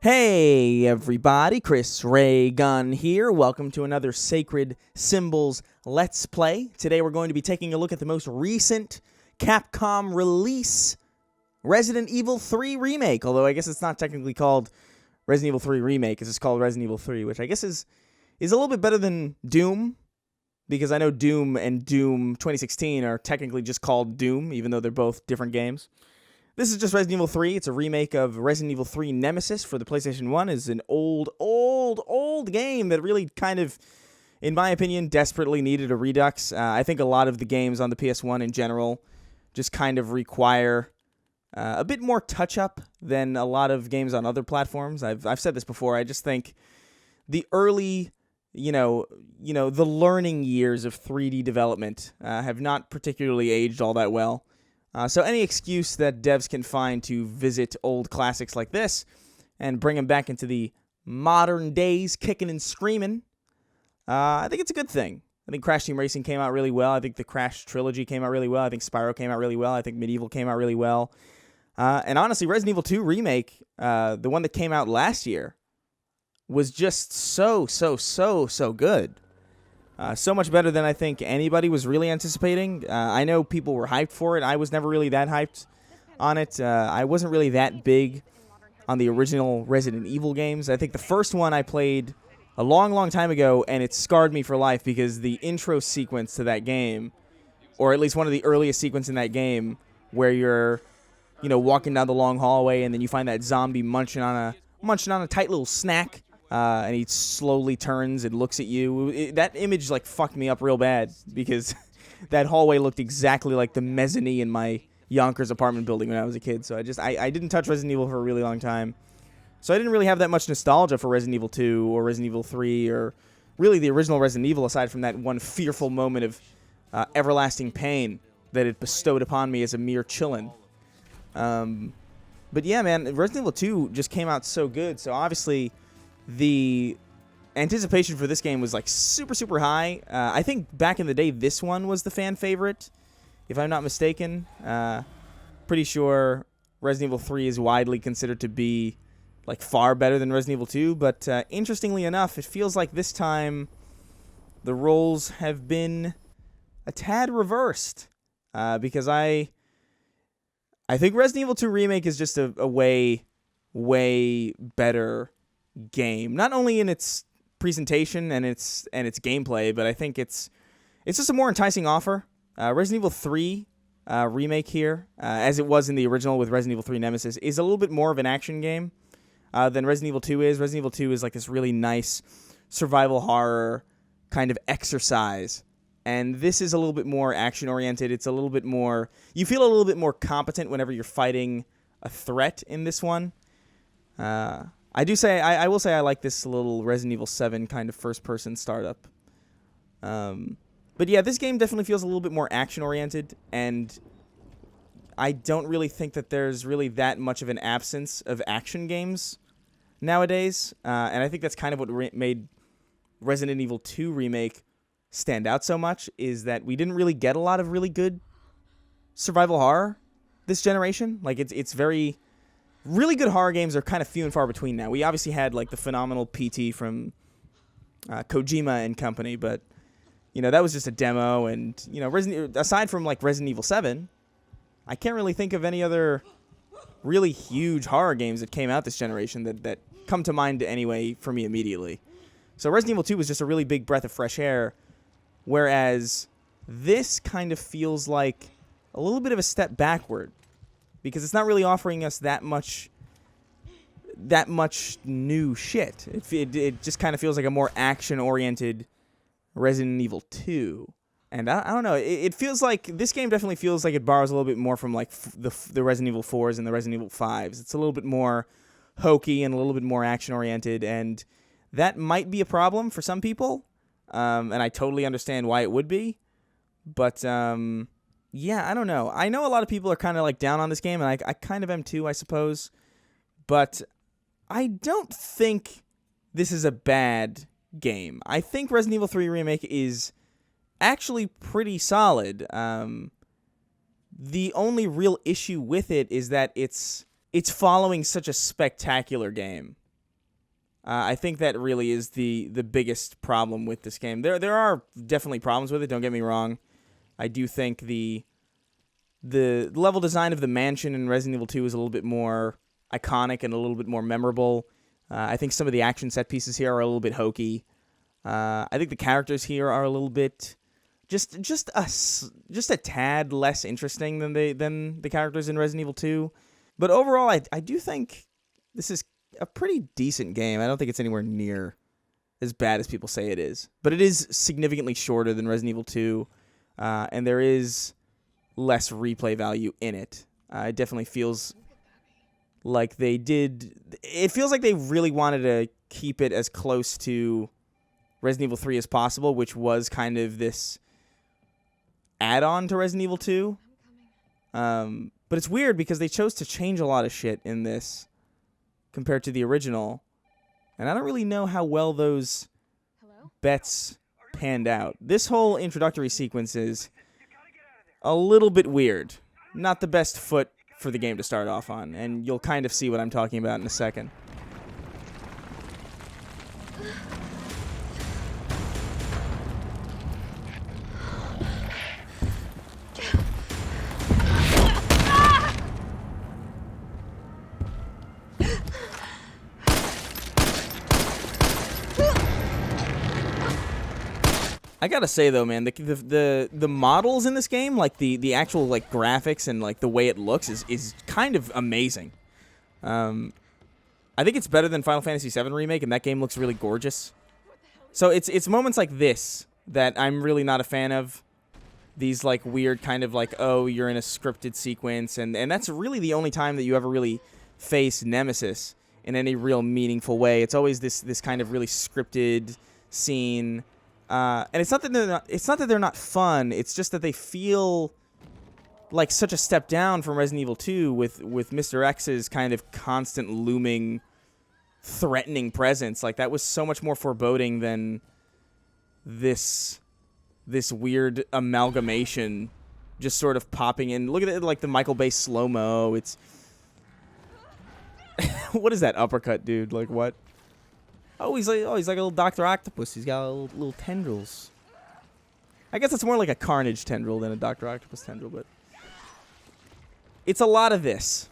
Hey everybody, Chris Ray Gun here. Welcome to another Sacred Symbols Let's Play. Today we're going to be taking a look at the most recent Capcom release, Resident Evil 3 Remake. Although I guess it's not technically called Resident Evil 3 Remake, it's just called Resident Evil 3, which I guess is a little bit better than Doom, because I know Doom and Doom 2016 are technically just called Doom, even though they're both different games. This is just Resident Evil 3. It's a remake of Resident Evil 3 Nemesis for the PlayStation 1. It's an old game that really kind of, in my opinion, desperately needed a redux. I think a lot of the games on the PS1 in general just kind of require a bit more touch-up than a lot of games on other platforms. I've said this before. I just think the early, the learning years of 3D development have not particularly aged all that well. So any excuse that devs can find to visit old classics like this and bring them back into the modern days, kicking and screaming, I think it's a good thing. I think Crash Team Racing came out really well. I think the Crash trilogy came out really well. I think Spyro came out really well. I think Medieval came out really well. And honestly, Resident Evil 2 Remake, the one that came out last year, was just so good. So much better than I think anybody was really anticipating. I know people were hyped for it. I was never really that hyped on it. I wasn't really that big on the original Resident Evil games. I think the first one I played a long time ago, and it scarred me for life because the intro sequence to that game, or at least one of the earliest sequences in that game, where you're, walking down the long hallway and then you find that zombie munching on a tight little snack. And he slowly turns and looks at you. That image, fucked me up real bad because that hallway looked exactly like the mezzanine in my Yonkers apartment building when I was a kid. So I didn't touch Resident Evil for a really long time. So I didn't really have that much nostalgia for Resident Evil 2 or Resident Evil 3 or really the original Resident Evil, aside from that one fearful moment of everlasting pain that it bestowed upon me as a mere chillin'. But yeah, man, Resident Evil 2 just came out so good. So obviously the anticipation for this game was super high. I think back in the day this one was the fan favorite, if I'm not mistaken. Pretty sure Resident Evil 3 is widely considered to be far better than Resident Evil 2, but interestingly enough, it feels like this time the roles have been a tad reversed, because I think Resident Evil 2 Remake is just a way better game, not only in its presentation and its gameplay, but I think it's just a more enticing offer. Resident Evil 3 Remake here, as it was in the original with Resident Evil 3 Nemesis, is a little bit more of an action game than Resident Evil 2 is. Resident Evil 2 is this really nice survival horror kind of exercise, and this is a little bit more action oriented. It's a little bit more, you feel a little bit more competent whenever you're fighting a threat in this one. I will say I like this little Resident Evil 7 kind of first-person startup. But yeah, this game definitely feels a little bit more action-oriented, and I don't really think that there's really that much of an absence of action games nowadays. And I think that's kind of what made Resident Evil 2 Remake stand out so much, is that we didn't really get a lot of really good survival horror this generation. It's very... Really good horror games are kind of few and far between now. We obviously had the phenomenal PT from Kojima and company, but that was just a demo. And aside from Resident Evil 7, I can't really think of any other really huge horror games that came out this generation that come to mind anyway for me immediately. So Resident Evil 2 was just a really big breath of fresh air, whereas this kind of feels like a little bit of a step backward, because it's not really offering us that much new shit. It just kind of feels like a more action-oriented Resident Evil 2. And I don't know. It feels like this game definitely feels like it borrows a little bit more from the Resident Evil 4s and the Resident Evil 5s. It's a little bit more hokey and a little bit more action-oriented, and that might be a problem for some people. And I totally understand why it would be. But yeah, I don't know. I know a lot of people are kind of down on this game, and I kind of am too, I suppose. But I don't think this is a bad game. I think Resident Evil 3 Remake is actually pretty solid. The only real issue with it is that it's following such a spectacular game. I think that really is the biggest problem with this game. There are definitely problems with it. Don't get me wrong. I do think the level design of the mansion in Resident Evil 2 is a little bit more iconic and a little bit more memorable. I think some of the action set pieces here are a little bit hokey. I think the characters here are a little bit just a tad less interesting than the characters in Resident Evil 2. But overall, I do think this is a pretty decent game. I don't think it's anywhere near as bad as people say it is. But it is significantly shorter than Resident Evil 2, and there is less replay value in it. It definitely feels like they did... It feels like they really wanted to keep it as close to Resident Evil 3 as possible, which was kind of this add-on to Resident Evil 2. But it's weird because they chose to change a lot of shit in this compared to the original. And I don't really know how well those bets panned out. This whole introductory sequence is a little bit weird. Not the best foot for the game to start off on. And you'll kind of see what I'm talking about in a second. I gotta say though, man, the models in this game, like the actual like graphics and like the way it looks is kind of amazing. I think it's better than Final Fantasy VII Remake, and that game looks really gorgeous. So it's moments like this that I'm really not a fan of. These like weird kind of like, oh, you're in a scripted sequence, and that's really the only time that you ever really face Nemesis in any real meaningful way. It's always this kind of really scripted scene. And it's not that they're not fun. It's just that they feel like such a step down from Resident Evil 2 with Mr. X's kind of constant looming, threatening presence. Like that was so much more foreboding than this weird amalgamation just sort of popping in. Look at it, like the Michael Bay slow-mo. It's what is that uppercut, dude? Like what? Oh, he's like a little Dr. Octopus. He's got little tendrils. I guess it's more like a Carnage tendril than a Dr. Octopus tendril, but it's a lot of this.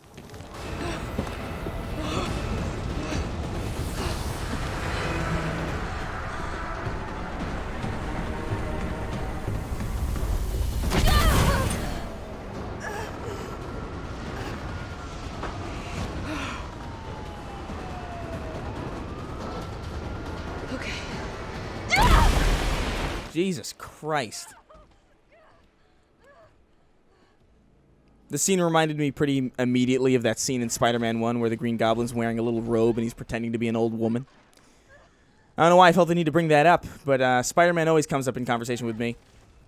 Jesus Christ. The scene reminded me pretty immediately of that scene in Spider-Man 1 where the Green Goblin's wearing a little robe and he's pretending to be an old woman. I don't know why I felt the need to bring that up, but Spider-Man always comes up in conversation with me.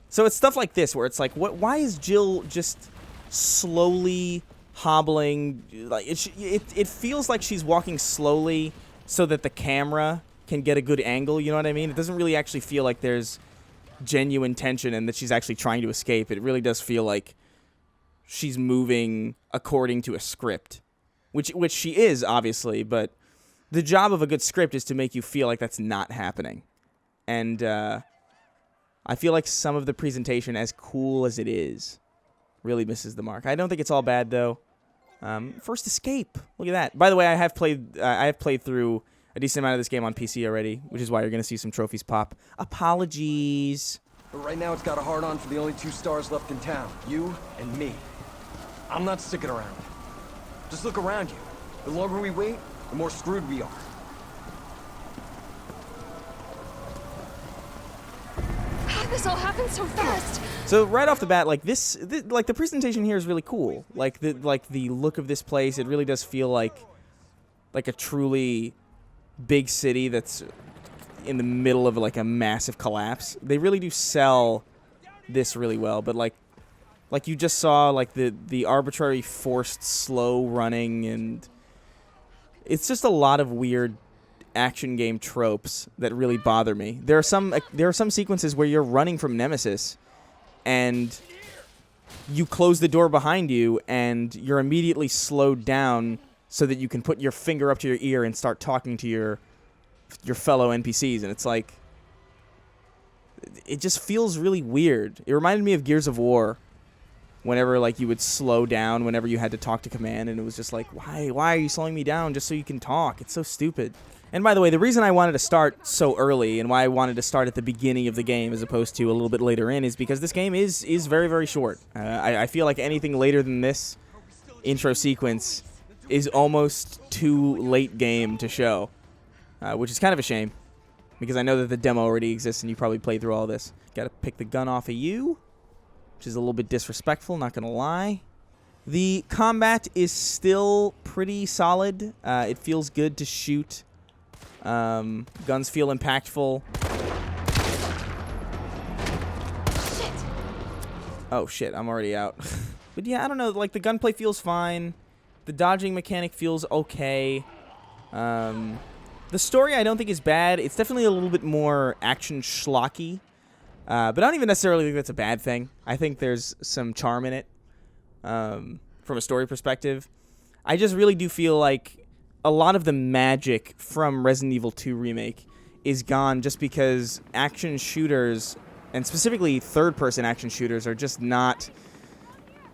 So it's stuff like this where it's like, why is Jill just slowly hobbling? Like it feels like she's walking slowly so that the camera can get a good angle, you know what I mean? It doesn't really actually feel like there's genuine tension and that she's actually trying to escape. It really does feel like she's moving according to a script, which she is, obviously, but the job of a good script is to make you feel like that's not happening. And I feel like some of the presentation, as cool as it is, really misses the mark. I don't think it's all bad, though. First Escape. Look at that. By the way, I have played through a decent amount of this game on PC already, which is why you're going to see some trophies pop. Apologies. But right now it's got a hard-on for the only 2 stars left in town. You and me. I'm not sticking around. Just look around you. The longer we wait, the more screwed we are. How did this all happen so fast? So right off the bat, like like the presentation here is really cool. Like the look of this place, it really does feel like a truly big city that's in the middle of like a massive collapse. They really do sell this really well, but like you just saw, like the arbitrary forced slow running, and it's just a lot of weird action game tropes that really bother me. There are some sequences where you're running from Nemesis and you close the door behind you and you're immediately slowed down so that you can put your finger up to your ear and start talking to your your fellow NPCs, and it's like, it just feels really weird. It reminded me of Gears of War, whenever like you would slow down whenever you had to talk to command, and it was just like, why are you slowing me down just so you can talk? It's so stupid. And by the way, the reason I wanted to start so early and why I wanted to start at the beginning of the game as opposed to a little bit later in is because this game is very, very short. I feel like anything later than this intro sequence is almost too late game to show, which is kind of a shame because I know that the demo already exists and you probably played through all this. Got to pick the gun off of you, which is a little bit disrespectful, not going to lie. The combat is still pretty solid. It feels good to shoot. Guns feel impactful. Shit. Oh shit, I'm already out. But yeah, I don't know, like the gunplay feels fine. The dodging mechanic feels okay. The story I don't think is bad. It's definitely a little bit more action schlocky. But I don't even necessarily think that's a bad thing. I think there's some charm in it from a story perspective. I just really do feel like a lot of the magic from Resident Evil 2 Remake is gone just because action shooters, and specifically third-person action shooters, are just not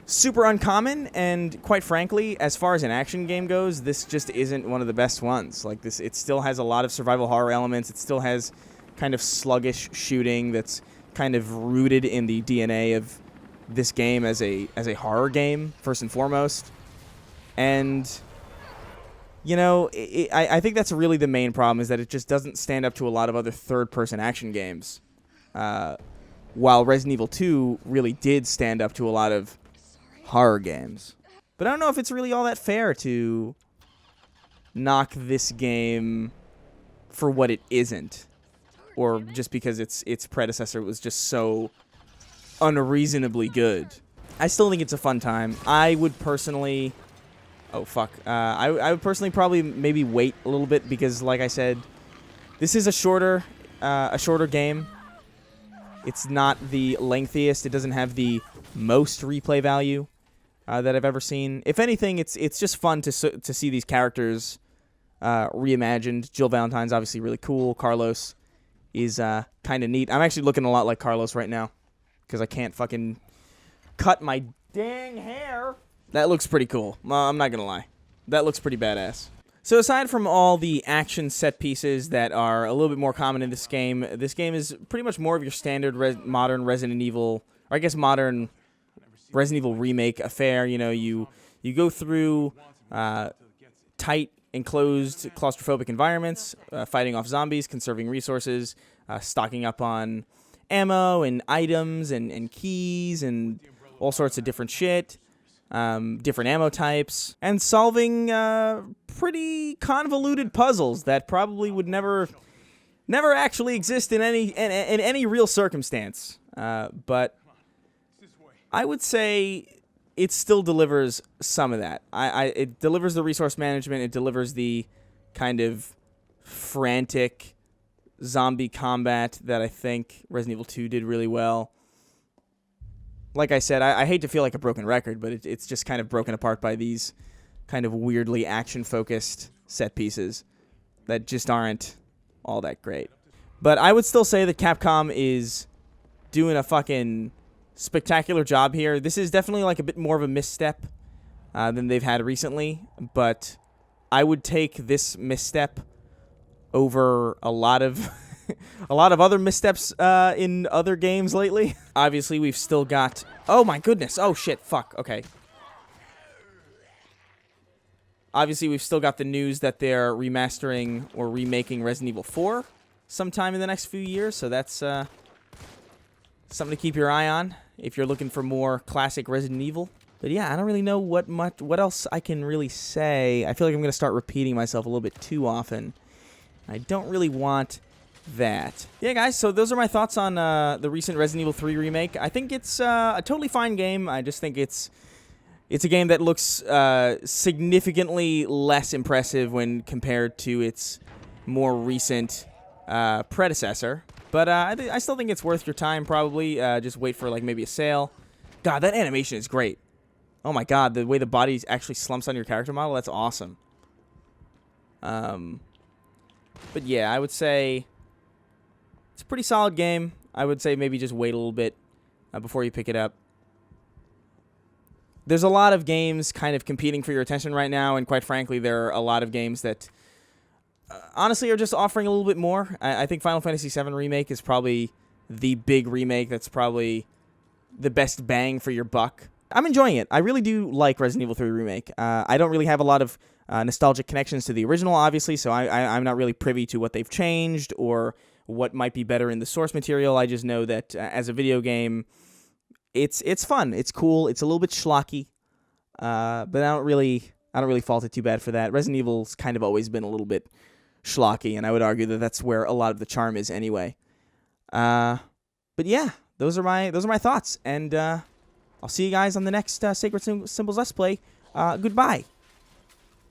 super uncommon. And quite frankly, as far as an action game goes, this just isn't one of the best ones. Like this, it still has a lot of survival horror elements. It still has kind of sluggish shooting that's kind of rooted in the DNA of this game as a horror game first and foremost. And you know, I think that's really the main problem, is that it just doesn't stand up to a lot of other third-person action games. While Resident Evil 2 really did stand up to a lot of horror games. But I don't know if it's really all that fair to knock this game for what it isn't, or just because its predecessor was just so unreasonably good. I still think it's a fun time. I would personally... Oh, fuck. I would personally probably maybe wait a little bit because, like I said, this is a shorter game. It's not the lengthiest. It doesn't have the most replay value that I've ever seen. If anything, it's just fun to see these characters reimagined. Jill Valentine's obviously really cool. Carlos is kind of neat. I'm actually looking a lot like Carlos right now because I can't fucking cut my dang hair. That looks pretty cool. I'm not going to lie. That looks pretty badass. So aside from all the action set pieces that are a little bit more common in this game is pretty much more of your standard modern Resident Evil, or I guess modern Resident Evil Remake affair. You know, you go through tight, enclosed, claustrophobic environments, fighting off zombies, conserving resources, stocking up on ammo and items and keys and all sorts of different shit. Different ammo types, and solving pretty convoluted puzzles that probably would never actually exist in any real circumstance. But I would say it still delivers some of that. It delivers the resource management. It delivers the kind of frantic zombie combat that I think Resident Evil 2 did really well. Like I said, I hate to feel like a broken record, but it's just kind of broken apart by these kind of weirdly action-focused set pieces that just aren't all that great. But I would still say that Capcom is doing a fucking spectacular job here. This is definitely like a bit more of a misstep than they've had recently, but I would take this misstep over a lot of a lot of other missteps in other games lately. Obviously, we've still got... Oh, my goodness. Oh, shit. Fuck. Okay. Obviously, we've still got the news that they're remastering or remaking Resident Evil 4 sometime in the next few years, so that's something to keep your eye on if you're looking for more classic Resident Evil. But yeah, I don't really know what else I can really say. I feel like I'm going to start repeating myself a little bit too often. I don't really want... that. Yeah, guys, so those are my thoughts on the recent Resident Evil 3 remake. I think it's a totally fine game. I just think it's a game that looks significantly less impressive when compared to its more recent predecessor. But I still think it's worth your time, probably. Just wait for, like, maybe a sale. God, that animation is great. Oh, my God, the way the body actually slumps on your character model, that's awesome. But yeah, I would say it's a pretty solid game. I would say maybe just wait a little bit before you pick it up. There's a lot of games kind of competing for your attention right now, and quite frankly, there are a lot of games that honestly are just offering a little bit more. I think Final Fantasy VII Remake is probably the big remake that's probably the best bang for your buck. I'm enjoying it. I really do like Resident Evil 3 Remake. I don't really have a lot of nostalgic connections to the original, obviously, so I'm not really privy to what they've changed or what might be better in the source material. I just know that as a video game, it's fun. It's cool. It's a little bit schlocky, but I don't really fault it too bad for that. Resident Evil's kind of always been a little bit schlocky, and I would argue that that's where a lot of the charm is anyway. But yeah, those are my thoughts, and I'll see you guys on the next Sacred Symbols Let's Play. Goodbye.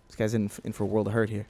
This guy's in for a world of hurt here.